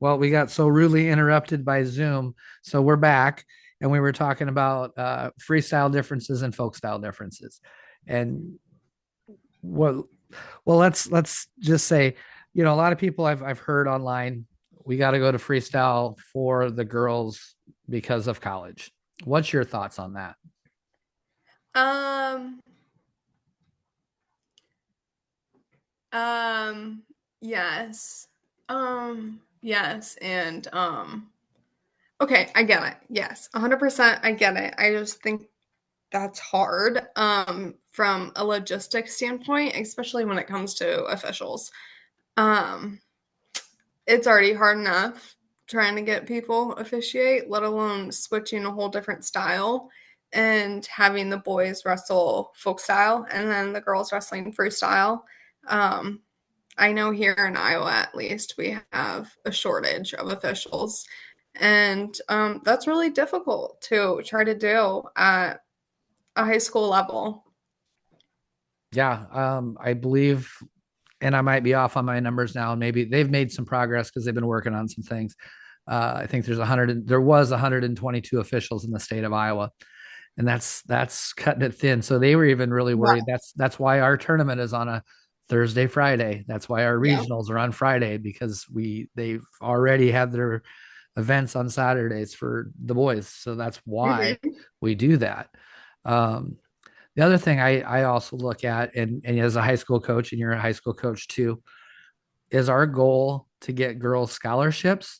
Well, we got so rudely interrupted by Zoom, so we're back, and we were talking about freestyle differences and folk style differences, and what? Well, let's just say, a lot of people I've heard online, we got to go to freestyle for the girls because of college. What's your thoughts on that? Um, um, yes. Yes, and okay, I get it. Yes, 100% I get it. I just think that's hard from a logistics standpoint, especially when it comes to officials. Um, it's already hard enough trying to get people officiate, let alone switching a whole different style and having the boys wrestle folk style and then the girls wrestling freestyle. Um, I know here in Iowa, at least, we have a shortage of officials. And that's really difficult to try to do at a high school level. Yeah, I believe, and I might be off on my numbers now. Maybe they've made some progress because they've been working on some things. I think there was 122 officials in the state of Iowa, and that's cutting it thin. So they were even really Yeah. worried. That's why our tournament is on a Thursday, Friday. That's why our Yeah. regionals are on Friday, because they've already had their events on Saturdays for the boys. So that's why Hmm. we do that. Um, the other thing I also look at, and as a high school coach, and you're a high school coach too, is our goal to get girls scholarships,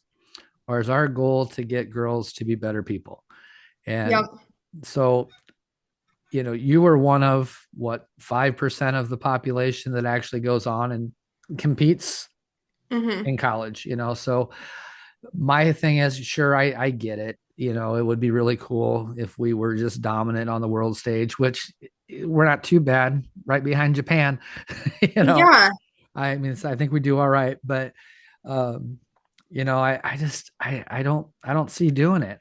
or is our goal to get girls to be better people? And Yep. so, you were one of what, 5% of the population that actually goes on and competes Hmm. in college, so my thing is, sure, I get it. It would be really cool if we were just dominant on the world stage, which we're not too bad, right behind Japan. you know Yeah. I mean, I think we do all right, but um I just I don't see doing it.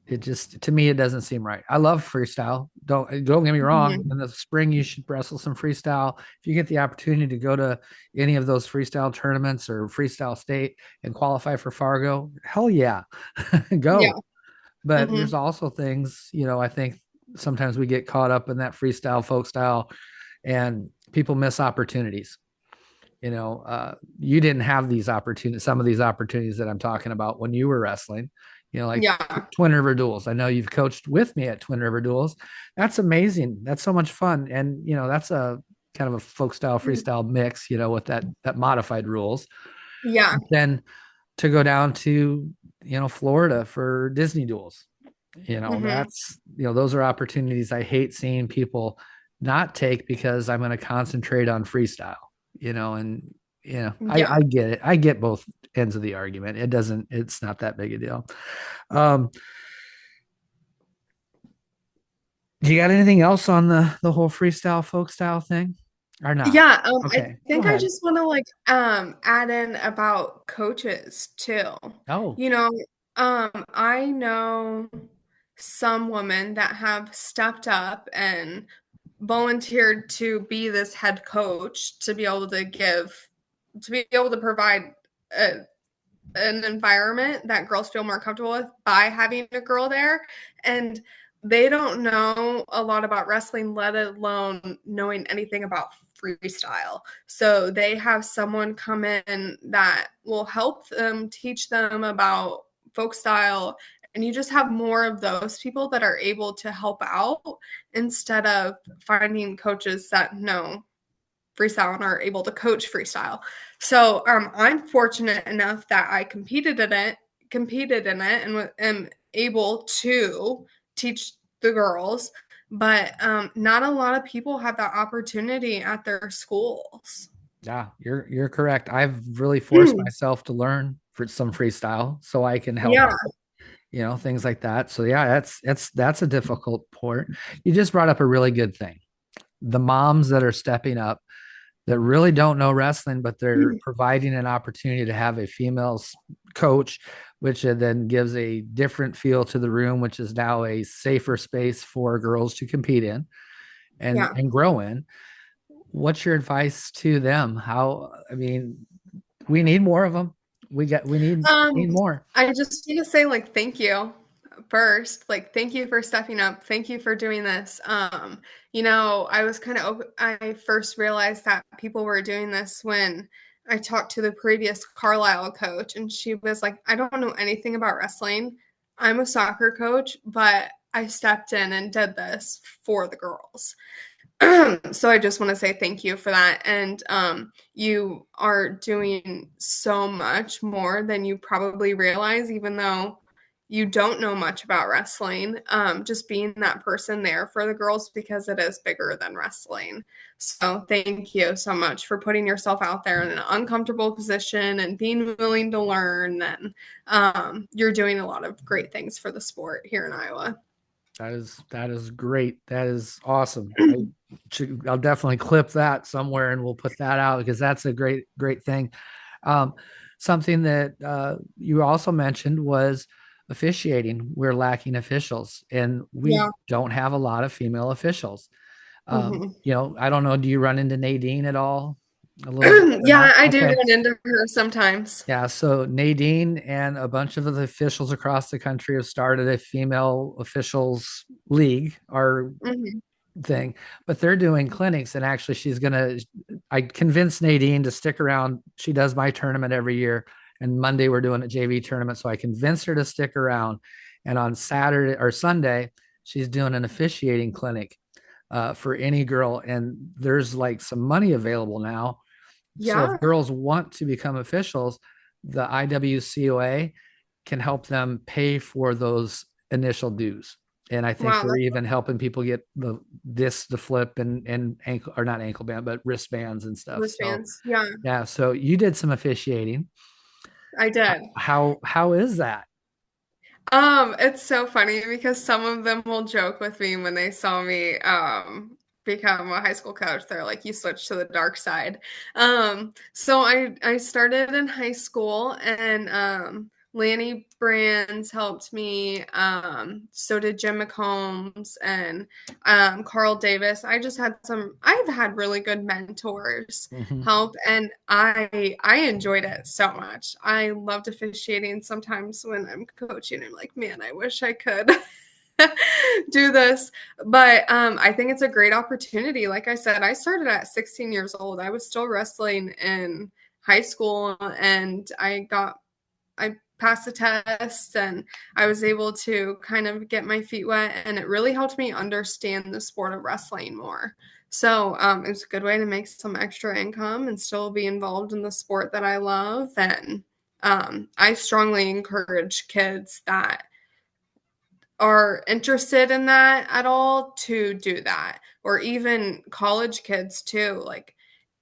It just, to me, it doesn't seem right. I love freestyle. Don't get me wrong. Hmm. In the spring, you should wrestle some freestyle. If you get the opportunity to go to any of those freestyle tournaments or freestyle state and qualify for Fargo, hell yeah, Yeah. go. But Hmm. there's also things, I think sometimes we get caught up in that freestyle, folk style, and people miss opportunities. You didn't have these opportunities, some of these opportunities that I'm talking about when you were wrestling, like Yeah. Twin River Duels. I know you've coached with me at Twin River Duels. That's amazing. That's so much fun. And, that's a kind of a folk style freestyle mix, with that modified rules. Yeah. Then to go down to, Florida for Disney Duels, Hmm. those are opportunities I hate seeing people not take because I'm going to concentrate on freestyle, and Yeah. I get it. I get both ends of the argument. It's not that big a deal. Um, you got anything else on the whole freestyle folk style thing or not? Yeah, I Okay, go think I ahead. just want to add in about coaches too. Oh, You know, I know some women that have stepped up and volunteered to be this head coach to be able to provide a, an environment that girls feel more comfortable with by having a girl there. And they don't know a lot about wrestling, let alone knowing anything about freestyle. So they have someone come in that will help them teach them about folk style. And you just have more of those people that are able to help out instead of finding coaches that know freestyle and are able to coach freestyle. So I'm fortunate enough that I competed in it, and am able to teach the girls. But not a lot of people have that opportunity at their schools. yeah, you're correct. I've really forced myself to learn for some freestyle so I can help Yeah. out, things like that. So yeah, that's a difficult part. You just brought up a really good thing. The moms that are stepping up that really don't know wrestling, but they're providing an opportunity to have a female coach, which then gives a different feel to the room, which is now a safer space for girls to compete in and Yeah. and grow in. What's your advice to them? I mean, we need more of them. We need Um, more. I just want to say like thank you first. Like thank you for stepping up. Thank you for doing this. I was kind of I first realized that people were doing this when I talked to the previous Carlisle coach and she was like, I don't know anything about wrestling. I'm a soccer coach, but I stepped in and did this for the girls. So I just want to say thank you for that. And you are doing so much more than you probably realize, even though you don't know much about wrestling. Just being that person there for the girls because it is bigger than wrestling. So thank you so much for putting yourself out there in an uncomfortable position and being willing to learn. And you're doing a lot of great things for the sport here in Iowa. That is great. That is awesome. I'll definitely clip that somewhere and we'll put that out because that's a great thing. Um, Something that you also mentioned was officiating. We're lacking officials, and we Yeah. don't have a lot of female officials. Mhm. I don't know. Do you run into Nadine at all? A little bit or not? Yeah, I do Okay. run into her sometimes. Yeah, so Nadine and a bunch of the officials across the country have started a female officials league, our Mhm. thing, but they're doing clinics. And actually, I convinced Nadine to stick around. She does my tournament every year. And Monday, we're doing a JV tournament. So I convinced her to stick around. And on Saturday or Sunday, she's doing an officiating clinic for any girl. And there's like some money available now, so if Yeah. girls want to become officials, the IWCOA can help them pay for those initial dues. And I think Wow, they're that's even helping people get the flip and ankle, or not ankle band, but wristbands and stuff. So wristbands. Yeah, yeah, so you did some officiating. I did. How is that? It's so funny because some of them will joke with me when they saw me become a high school coach. They're like, "You switched to the dark side." So I started in high school, and Lanny Brands helped me. So did Jim McCombs and Carl Davis. I've had really good mentors Mhm. help, and I enjoyed it so much. I loved officiating. Sometimes when I'm coaching, I'm like, man, I wish I could do this. But I think it's a great opportunity. Like I said, I started at 16 years old. I was still wrestling in high school, and I passed the test and I was able to kind of get my feet wet, and it really helped me understand the sport of wrestling more. So it was a good way to make some extra income and still be involved in the sport that I love. And I strongly encourage kids that are interested in that at all to do that, or even college kids too. Like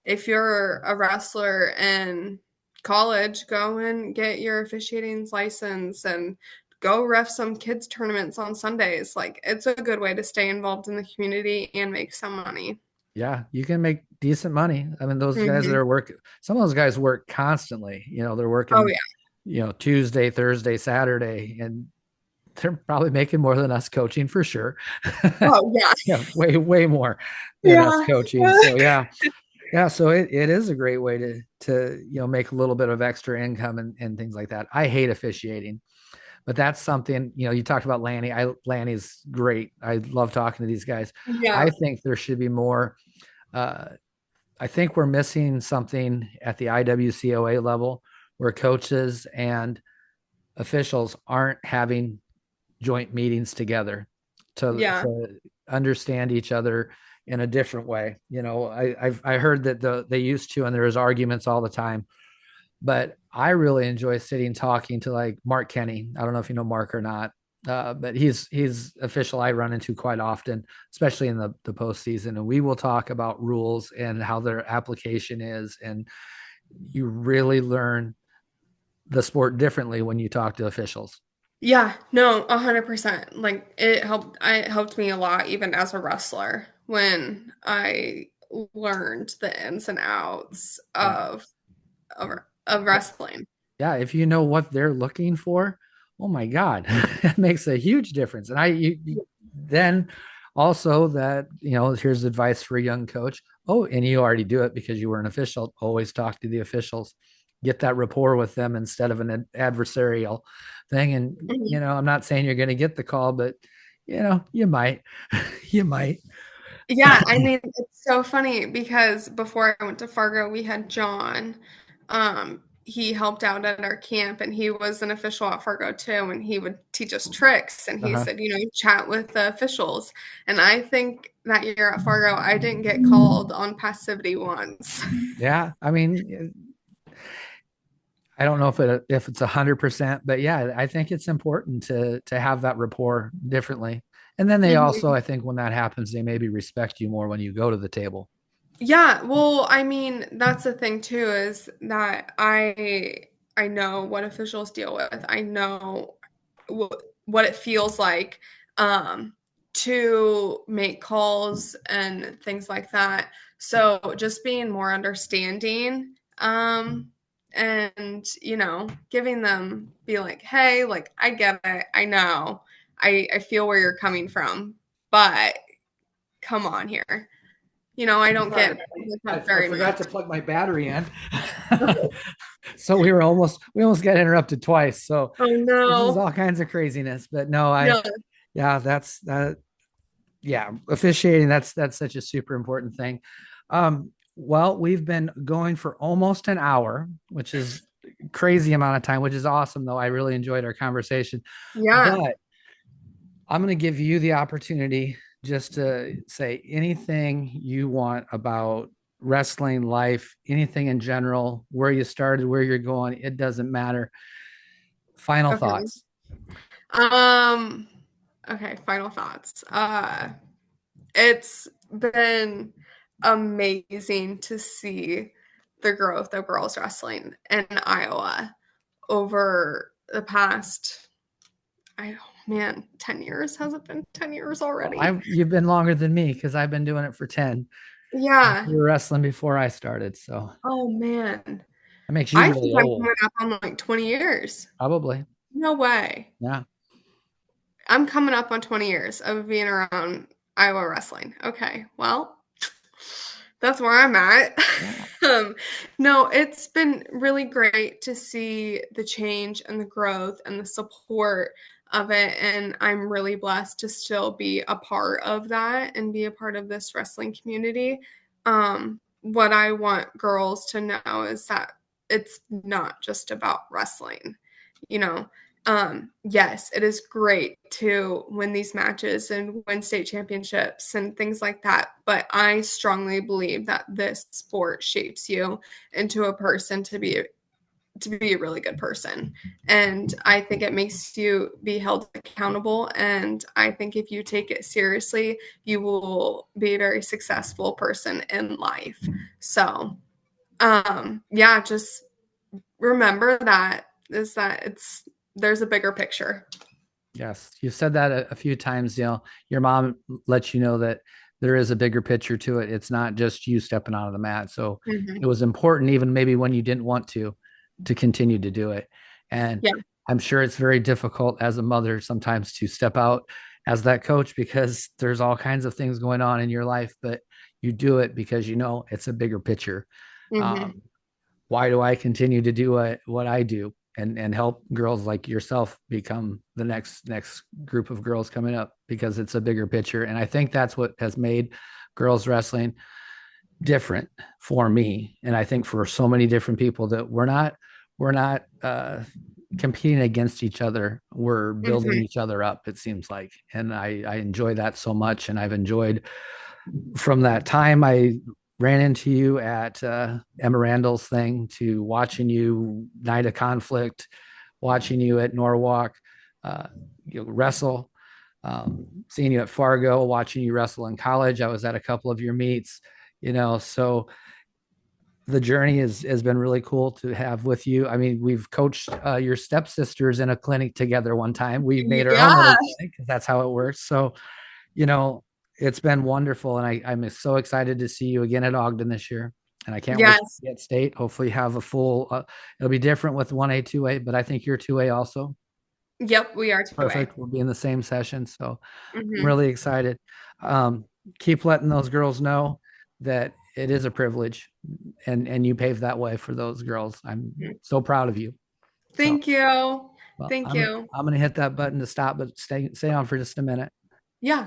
if you're a wrestler in college, go and get your officiating license and go ref some kids tournaments on Sundays. Like it's a good way to stay involved in the community and make some money. Yeah, you can make decent money. I mean, those guys that Hmm. are working, some of those guys work constantly. They're Oh working, yeah. Tuesday, Thursday, Saturday, and they're probably making more than us coaching for sure. Oh yeah. Yeah, way more than us Yeah. coaching. So yeah, yeah. So it is a great way to make a little bit of extra income and things like that. I hate officiating, but that's something, you talked about Lanny. Lanny's great. I love talking to these guys. Yeah. I think there should be more. Uh, I think we're missing something at the IWCOA level where coaches and officials aren't having joint meetings together Yeah. to understand each other in a different way. I heard that they used to, and there's arguments all the time. But I really enjoy sitting talking to like Mark Kenny. I don't know if you know Mark or not, but he's official I run into quite often, especially in the postseason. And we will talk about rules and how their application is, and you really learn the sport differently when you talk to officials. Yeah, no, 100%. Like it helped me a lot even as a wrestler when I learned the ins and outs Yeah. of wrestling. Yeah, if you know what they're looking for, oh my God, that makes a huge difference. And then also that, here's advice for a young coach. Oh, and you already do it because you were an official. Always talk to the officials. get that rapport with them instead of an adversarial thing. And, Mhm. I'm not saying you're going to get the call, but, you might, you might. Yeah, I mean, it's so funny because before I went to Fargo, we had John. He helped out at our camp and he was an official at Fargo too, and he would teach us tricks. And he Uh-huh. said, chat with the officials. And I think that year at Fargo, I didn't get called on passivity once. Yeah. I mean, I don't know if it's 100%, but yeah, I think it's important to have that rapport differently. And then they also, Mhm. I think when that happens, they maybe respect you more when you go to the table. Yeah, well, I mean, that's the thing too is that I know what officials deal with. I know what it feels like to make calls and things like that. So just being more understanding and giving them be like, "Hey, like I get it. I know. I feel where you're coming from, but come on here." I don't Sorry, get Mary. with I, that I very forgot much. to plug my battery in. So we almost got interrupted twice. So Oh this is no. all kinds of craziness. But no, Yeah. yeah, that's that. Yeah, officiating, that's such a super important thing. Well, we've been going for almost an hour, which is crazy amount of time, which is awesome though. I really enjoyed our conversation. Yeah. But I'm going to give you the opportunity just to say anything you want about wrestling life, anything in general, where you started, where you're going, it doesn't matter. Final Okay. thoughts. Um okay, final thoughts. It's been amazing to see the growth of girls wrestling in Iowa over the past I man, 10 years. Has it been 10 years Well, already? I you've been longer than me because I've been doing it for 10. Yeah. You were wrestling before I started, so Oh man. that makes you I really think I'm old. coming up on like 20 years. Probably. No way. Yeah. I'm coming up on 20 years of being around Iowa wrestling. Okay, well, that's where I'm at. Yeah. um, no, it's been really great to see the change and the growth and the support of it. And I'm really blessed to still be a part of that and be a part of this wrestling community. What I want girls to know is that it's not just about wrestling, you know, yes, it is great to win these matches and win state championships and things like that. But I strongly believe that this sport shapes you into a person to be a really good person. And I think it makes you be held accountable. And I think if you take it seriously, you will be a very successful person in life. So yeah, just remember that is that it's there's a bigger picture. Yes. You've said that a few times, your mom lets you know that there is a bigger picture to it. It's not just you stepping out of the mat. So it Mhm. was important, even maybe when you didn't want to continue to do it. And Yeah. I'm sure it's very difficult as a mother sometimes to step out as that coach because there's all kinds of things going on in your life, but you do it because it's a bigger picture. Mhm. Um, why do I continue to do what I do and help girls like yourself become the next group of girls coming up because it's a bigger picture. And I think that's what has made girls wrestling different for me. And I think for so many different people that we're not competing against each other. We're building Mhm. each other up, it seems like. And I enjoy that so much. And I've enjoyed from that time I ran into you at Emma Randall's thing to watching you Night of Conflict, watching you at Norwalk, uh, wrestle, seeing you at Fargo, watching you wrestle in college. I was at a couple of your meets, so the journey has been really cool to have with you. I mean, we've coached your stepsisters in a clinic together one time. We've made our own Yeah. little clinic because that's how it works. So you know, it's been wonderful. And I'm so excited to see you again at Ogden this year. And I can't wait to Yes. get state. Hopefully have a full, it'll be different with 1A, 2A, but I think you're 2A also. Yep, we are two-way. Perfect. We'll be in the same session. So I'm Mhm. really excited. Um, keep letting those girls know that it is a privilege, and you paved that way for those girls. I'm so proud of you. So, Thank you. well, Thank you. I'm gonna hit that button to stop, but stay on for just a minute. Yeah.